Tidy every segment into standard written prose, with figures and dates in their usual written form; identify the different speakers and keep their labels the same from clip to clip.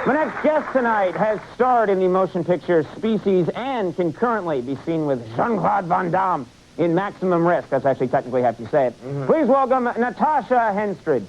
Speaker 1: My next guest tonight has starred in the motion picture Species and can currently be seen with Jean-Claude Van Damme in Maximum Risk. That's actually technically how you say it. Please welcome Natasha Henstridge.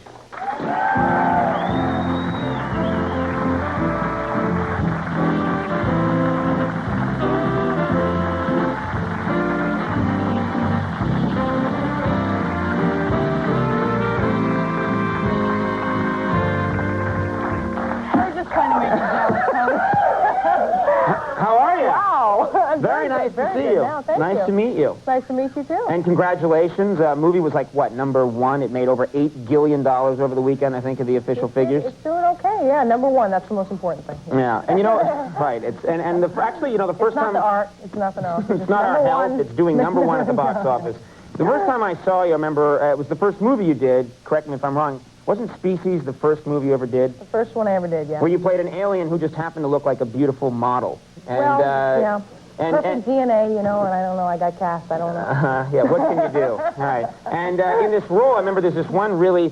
Speaker 1: How are you?
Speaker 2: Wow.
Speaker 1: Very nice to see you. Nice to meet you.
Speaker 2: Nice to meet you, too.
Speaker 1: And congratulations. Movie was like, what, #1? It made over $8 billion over the weekend, I think, of the official figures.
Speaker 2: It's doing okay, yeah. #1, that's the most important thing.
Speaker 1: Yeah, and you know, right, actually, you know, the first time...
Speaker 2: It's not the art, it's nothing else.
Speaker 1: It's not our health, it's doing #1 at the box office. The first time I saw you, I remember, it was the first movie you did, correct me if I'm wrong, wasn't Species the first movie you ever did?
Speaker 2: The first one I ever did, yeah.
Speaker 1: Where you played an alien who just happened to look like a beautiful model. And,
Speaker 2: well, yeah. Perfect DNA, you know, and I don't know, I got cast, I don't know.
Speaker 1: Yeah, what can you do? All right. And in this role, I remember there's this one really,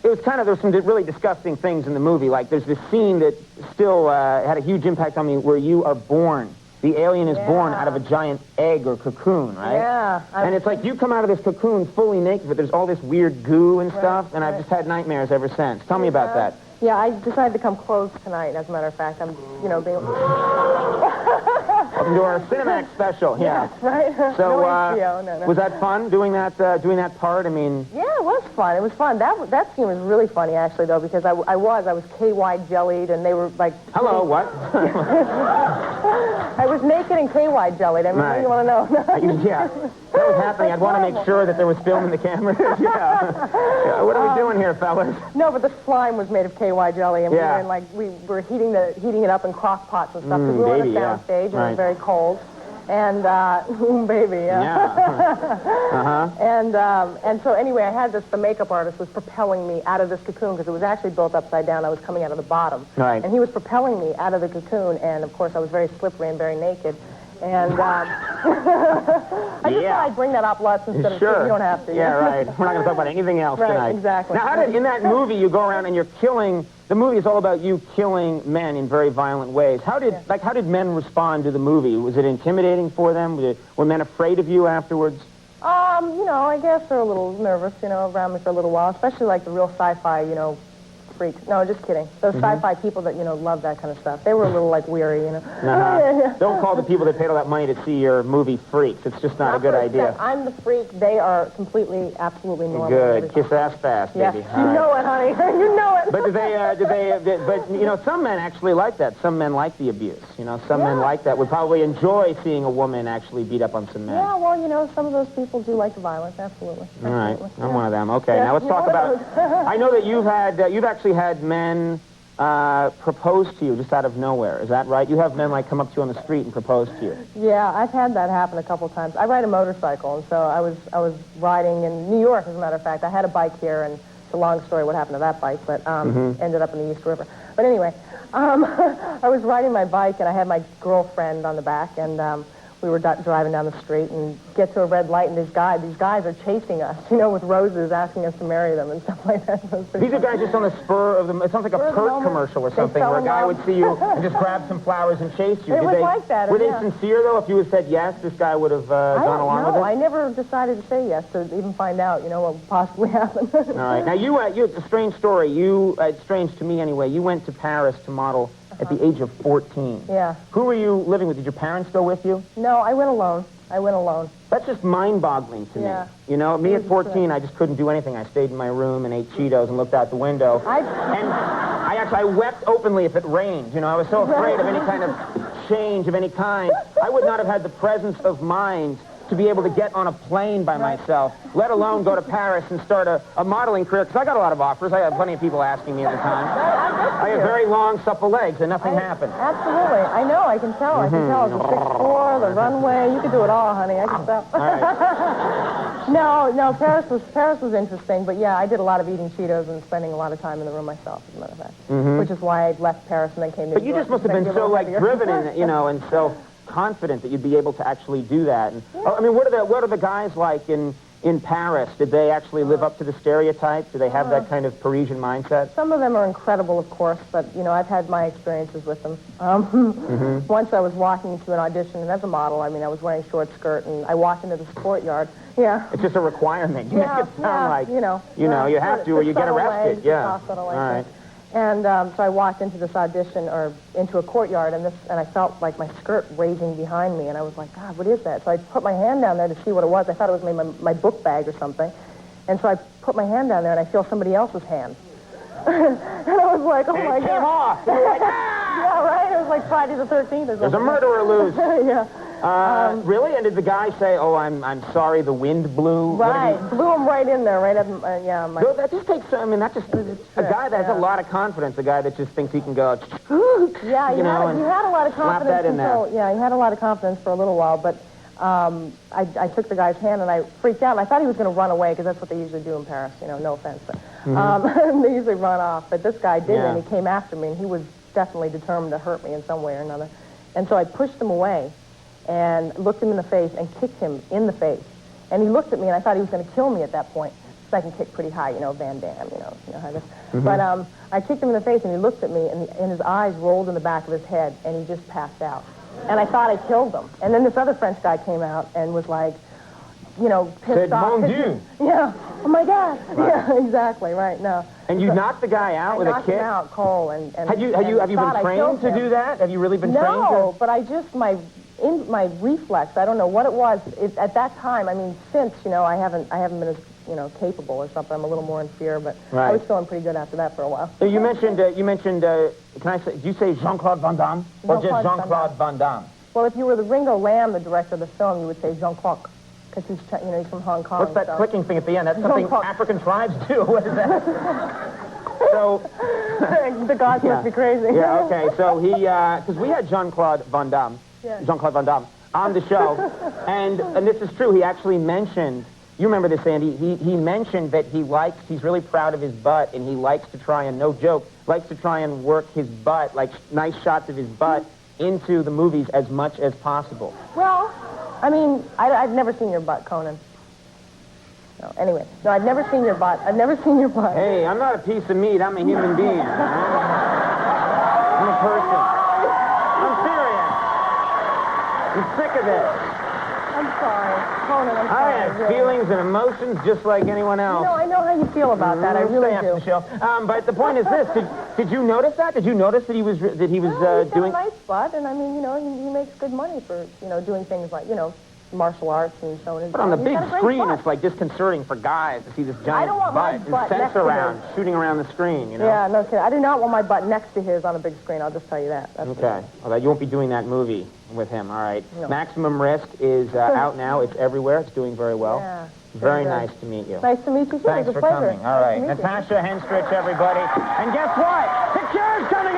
Speaker 1: there's some really disgusting things in the movie. Like, there's this scene that still had a huge impact on me where you are born. The alien is born out of a giant egg or cocoon, right?
Speaker 2: Yeah.
Speaker 1: And it's like you come out of this cocoon fully naked, but there's all this weird goo and stuff, and I've just had nightmares ever since. Tell me about that.
Speaker 2: Yeah, I decided to come clothed tonight, as a matter of fact. I'm, you know, being...
Speaker 1: Welcome to our Cinemax special, yeah.
Speaker 2: Right?
Speaker 1: So,
Speaker 2: no HBO, no.
Speaker 1: Was that fun, doing that part? I mean...
Speaker 2: Yeah, it was fun. It was fun. That scene was really funny, actually, though, because I was KY jellied, and they were, like...
Speaker 1: Hello, what?
Speaker 2: I was naked and KY jellied. I mean, what do you want to know?
Speaker 1: Yeah. That was happening. I'd want to make sure that there was film in the camera. Yeah. What are we doing here, fellas?
Speaker 2: No, but the slime was made of KY jelly, and we were heating it up in crock pots and stuff, because we were on a sound stage, and it was very cold. And, baby, and so anyway, I had the makeup artist was propelling me out of this cocoon, because it was actually built upside down. I was coming out of the bottom.
Speaker 1: Right.
Speaker 2: And he was propelling me out of the cocoon, and of course I was very slippery and very naked. And I just thought I'd bring that up less instead of...
Speaker 1: Sure.
Speaker 2: You don't have to.
Speaker 1: Yeah, right. We're not going to talk about anything else tonight.
Speaker 2: Right, exactly.
Speaker 1: Now, in that movie, you go around and you're killing... The movie is all about you killing men in very violent ways. How did men respond to the movie? Was it intimidating for them? Were men afraid of you afterwards?
Speaker 2: You know, I guess they're a little nervous, you know, around me for a little while, especially like the real sci-fi, you know, freaks. No, just kidding. Those sci-fi people that, you know, love that kind of stuff. They were a little, like, weary, you know.
Speaker 1: Don't call the people that paid all that money to see your movie freaks. It's just not a good idea.
Speaker 2: I'm the freak. They are completely, absolutely normal.
Speaker 1: Good. Kiss ass fast, baby.
Speaker 2: Yes. You know it, honey. You know it.
Speaker 1: But but, you know, some men actually like that. Some men like the abuse. You know, some men like that. Would probably enjoy seeing a woman actually beat up on some men.
Speaker 2: Yeah, well, you know, some of those people do like the violence. Absolutely.
Speaker 1: All right. I'm one of them. Okay. Now let's talk about... I know that you've actually had men propose to you just out of nowhere. Is that right? You have men, like, come up to you on the street and propose to you. Yeah,
Speaker 2: I've had that happen a couple times. I ride a motorcycle, and so I was riding in New York, as a matter of fact. I had a bike here, and it's a long story what happened to that bike, but ended up in the East River. But anyway, I was riding my bike, and I had my girlfriend on the back, and we were driving down the street and get to a red light, and these guys are chasing us, you know, with roses, asking us to marry them and stuff like that.
Speaker 1: These are guys just on the spur of the... It sounds like a Pert commercial or something, where a guy would see you and just grab some flowers and chase you.
Speaker 2: It was like that.
Speaker 1: Were they sincere, though? If you had said yes, this guy would have gone along with it?
Speaker 2: No, I never decided to say yes to even find out, you know, what would possibly happen.
Speaker 1: All right. Now, it's a strange story. It's strange to me anyway. You went to Paris to model at the age of 14.
Speaker 2: Yeah.
Speaker 1: Who were you living with? Did your parents go with you?
Speaker 2: No, I went alone.
Speaker 1: That's just mind-boggling to me. You know, me at 14, I just couldn't do anything. I stayed in my room and ate Cheetos and looked out the window. I wept openly if it rained. You know, I was so afraid of any kind of change of any kind. I would not have had the presence of mind to be able to get on a plane by myself, let alone go to Paris and start a modeling career, because I got a lot of offers. I had plenty of people asking me at the time. I had very long, supple legs, and nothing happened.
Speaker 2: Absolutely. I know. I can tell. I can tell. The 6'4", the runway. You could do it all, honey. I can tell.
Speaker 1: All right.
Speaker 2: No, Paris was interesting, but yeah, I did a lot of eating Cheetos and spending a lot of time in the room myself, as a matter of fact, which is why I left Paris and then came to New York.
Speaker 1: But you just must have been so, like, driven in, you know, and so confident that you'd be able to actually do that. And, I mean, what are the guys like in in Paris, did they actually live up to the stereotype? Do they have that kind of Parisian mindset?
Speaker 2: Some of them are incredible, of course, but, you know, I've had my experiences with them. Once I was walking into an audition, and as a model, I mean, I was wearing a short skirt, and I walked into this courtyard. Yeah.
Speaker 1: It's just a requirement. You make it sound like,
Speaker 2: you know,
Speaker 1: you have to or you get arrested. Yeah.
Speaker 2: All right. And so I walked into this audition, or into a courtyard, and I felt like my skirt raising behind me, and I was like, God, what is that? So I put my hand down there to see what it was. I thought it was maybe my book bag or something. And so I put my hand down there, and I feel somebody else's hand. And I was like, oh, my God.
Speaker 1: It came off. And you were like,
Speaker 2: Yeah, right? It was like Friday the 13th or something.
Speaker 1: There's a murderer loose.
Speaker 2: Yeah.
Speaker 1: Really? And did the guy say, oh, I'm sorry, the wind blew?
Speaker 2: Right. Blew him right in there, right at,
Speaker 1: No, that just takes, I mean, that just, a guy that has a lot of confidence, a guy that just thinks he can go,
Speaker 2: yeah, he had a lot of confidence.
Speaker 1: That in there.
Speaker 2: Yeah, he had a lot of confidence for a little while, but I took the guy's hand and I freaked out, and I thought he was going to run away, because that's what they usually do in Paris, you know, no offense. But, they usually run off, but this guy didn't, and he came after me, and he was definitely determined to hurt me in some way or another. And so I pushed him away and looked him in the face and kicked him in the face. And he looked at me, and I thought he was going to kill me at that point. So I can kick pretty high, you know, Van Damme, you know how this. But I kicked him in the face, and he looked at me, and his eyes rolled in the back of his head, and he just passed out. And I thought I killed him. And then this other French guy came out and was like, you know, pissed off.
Speaker 1: Mon Dieu.
Speaker 2: Yeah. Oh, my God. Right. Yeah, exactly. Right. No.
Speaker 1: And you knocked the guy out with a kick?
Speaker 2: I knocked him out, Cole. And
Speaker 1: have you been trained to do that? Have you really been trained to?
Speaker 2: No, but I just, my reflex, I don't know what it was. At that time, I mean, since, you know, I haven't been as, you know, capable or something. I'm a little more in fear, but I was feeling pretty good after that for a while.
Speaker 1: So you mentioned, can I say, did you say Jean-Claude Van Damme? Or just Jean-Claude Van Damme?
Speaker 2: Well, if you were the Ringo Lamb, the director of the film, you would say Jean-Claude, because he's, you know, he's from Hong Kong.
Speaker 1: What's that clicking thing at the end? That's something African tribes do. What is that? So
Speaker 2: the gods must be crazy.
Speaker 1: Yeah, okay. So he, because we had Jean-Claude Van Damme, on the show, and this is true. He actually mentioned. You remember this, Andy? He mentioned that he's really proud of his butt, and he likes to try and, no joke, likes to try and work his butt, like nice shots of his butt, into the movies as much as possible.
Speaker 2: Well, I mean, I've never seen your butt, Conan. No, anyway, no, I've never seen your butt. I've never seen your butt.
Speaker 1: Hey, I'm not a piece of meat. I'm a human being. I'm a person. I'm serious. I'm sick of it.
Speaker 2: I'm sorry. Conan, I'm sorry.
Speaker 1: I have feelings and emotions just like anyone else.
Speaker 2: No, I know how you feel about that. I really do.
Speaker 1: The show. But the point is this: did you notice that? Did you notice that he was
Speaker 2: he's
Speaker 1: doing?
Speaker 2: Got a nice butt, and I mean, you know, he makes good money for, you know, doing things like, you know, martial arts and so on.
Speaker 1: But on the big screen, it's like disconcerting for guys to see this giant butt and sense around, shooting around the screen, you know?
Speaker 2: Yeah, no kidding. I do not want my butt next to his on a big screen. I'll just tell you that. That's
Speaker 1: okay. Well, you won't be doing that movie with him, all right? No. Maximum Risk is out now. It's everywhere. It's doing very well. Yeah. Very nice to meet you.
Speaker 2: Nice to meet you, too.
Speaker 1: Thanks
Speaker 2: it was
Speaker 1: for
Speaker 2: a pleasure.
Speaker 1: coming. All right. Natasha Henstridge, everybody. And guess what? The Cure's coming